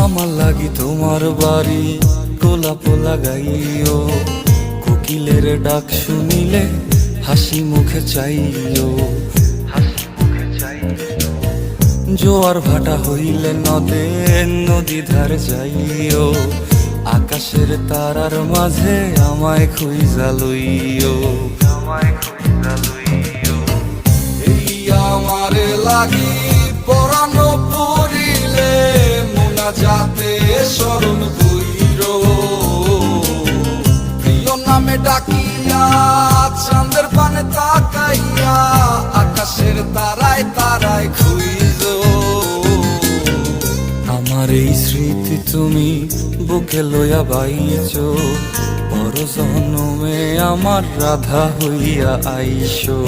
আমার লাগি তোমার বাড়ি গোলাপ লাগাইও, কোকিলের ডাক শুনিলে হাসি মুখে চাইও। জোয়ার ভাটা হইলে নদে নদী ধারে যাইও, আকাশের তারার মাঝে আমায় খুঁজা লইও। এই আমারে লাগি পরানো পড়িলে মোনাজাতে স্মরণ কইরো, প্রিয় নামে ডাকিয়া চাঁদের পানে তাকাইয়া আকাশের তারায় তারায় খুঁজো। আমার এই স্মৃতি তুমি বুকে লইয়া বাইছো, পর জন্মে আমার রাধা হইয়া আইসো।